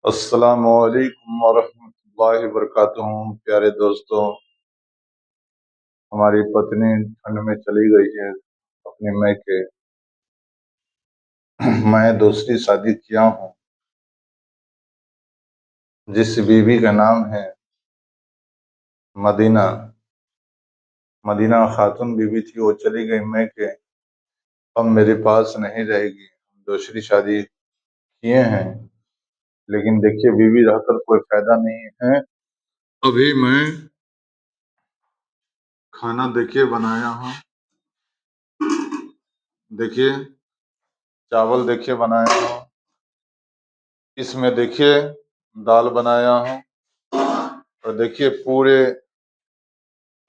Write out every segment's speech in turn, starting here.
अस्सलामुअलैकुम वरहमतुल्लाहि वबरकातुहू। प्यारे दोस्तों, हमारी पत्नी ठंड में चली गई है अपने मैके। मैं दूसरी शादी किया हूँ, जिस बीवी का नाम है मदीना। मदीना खातून बीवी थी, वो चली गई मैके, अब मेरे पास नहीं रहेगी। दूसरी शादी किए हैं, लेकिन देखिए बीवी रहकर कोई फायदा नहीं है। अभी मैं खाना देखिए बनाया हूँ, देखिए चावल देखिए बनाया हूँ, इसमें देखिए दाल बनाया हूँ, और देखिए पूरे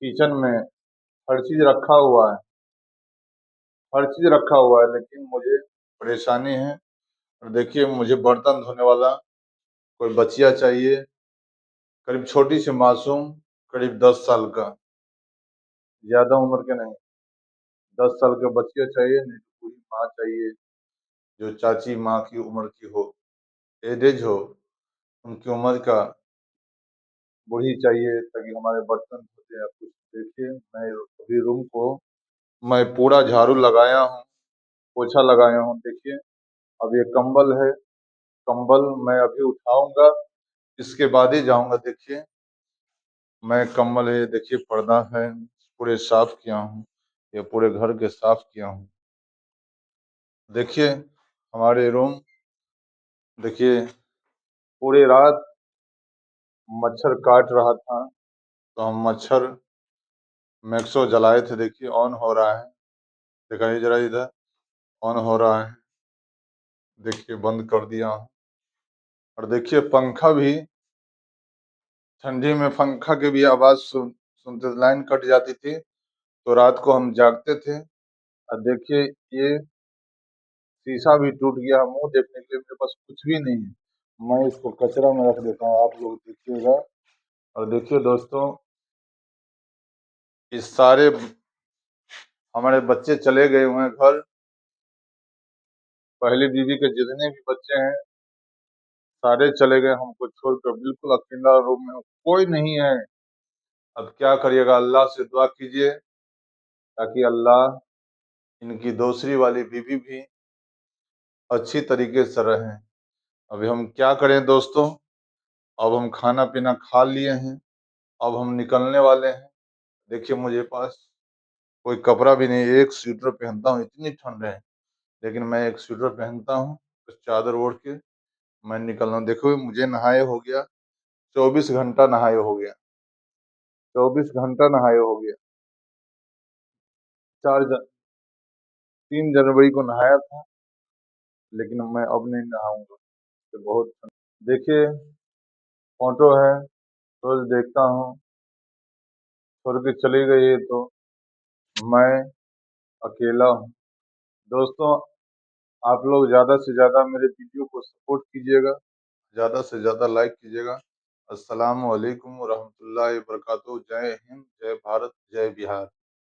किचन में हर चीज रखा हुआ है, हर चीज रखा हुआ है, लेकिन मुझे परेशानी है। और देखिए मुझे बर्तन धोने वाला कोई बचिया चाहिए, करीब छोटी सी मासूम, करीब 10 साल का, ज्यादा उम्र के नहीं, 10 साल के बचिया चाहिए, नहीं तो पूरी माँ चाहिए, जो चाची माँ की उम्र की हो, एडेज हो, उनकी उम्र का बूढ़ी चाहिए, ताकि हमारे बर्तन धोते हैं कुछ। देखिए मैं अभी रूम को मैं पूरा झाड़ू लगाया हूँ, पोछा लगाया हूँ। देखिए अब ये कंबल है, कंबल मैं अभी उठाऊंगा, इसके बाद ही जाऊंगा। देखिए मैं कंबल है, देखिए पर्दा है, पूरे साफ किया हूँ, ये पूरे घर के साफ किया हूँ। देखिए हमारे रूम, देखिए पूरी रात मच्छर काट रहा था, तो हम मच्छर मैक्सो जलाए थे। देखिए ऑन हो रहा है, दिखाइए जरा इधर, ऑन हो रहा है। देखिए बंद कर दिया हूँ। और देखिए पंखा भी, ठंडी में पंखा की भी आवाज सुनते लाइन कट जाती थी, तो रात को हम जागते थे। और देखिए ये शीशा भी टूट गया, मुंह देखने के लिए मेरे पास कुछ भी नहीं है। मैं इसको कचरा में रख देता हूँ, आप लोग देखिएगा। और देखिए दोस्तों, इस सारे हमारे बच्चे चले गए हुए हैं घर, पहली बीवी के जितने भी बच्चे हैं सारे चले गए, हमको छोड़कर बिल्कुल अकेला रूम में हूँ, कोई नहीं है। अब क्या करिएगा, अल्लाह से दुआ कीजिए ताकि अल्लाह इनकी दूसरी वाली बीवी भी अच्छी तरीके से रहें। अभी हम क्या करें दोस्तों, अब हम खाना पीना खा लिए हैं, अब हम निकलने वाले हैं। देखिए मुझे पास कोई कपड़ा भी नहीं, एक स्वेटर पहनता हूँ, इतनी ठंड है, लेकिन मैं एक स्वेटर पहनता हूँ, उस चादर ओढ़ के मैं निकल रहा हूँ। देखो मुझे नहाए हो गया 24 घंटा, नहाए हो गया 24 घंटा, नहाए हो गया। 3 जनवरी को नहाया था, लेकिन मैं अब नहीं नहाऊंगा, तो बहुत देखिए फोटो है, रोज देखता हूँ, छोड़ के चली गई है तो मैं अकेला हूँ। दोस्तों, आप लोग ज़्यादा से ज़्यादा मेरे वीडियो को सपोर्ट कीजिएगा, ज़्यादा से ज़्यादा लाइक कीजिएगा। अस्सलामु अलैकुम रहमतुल्लाहि वबरकातुहू। जय हिंद, जय भारत, जय बिहार।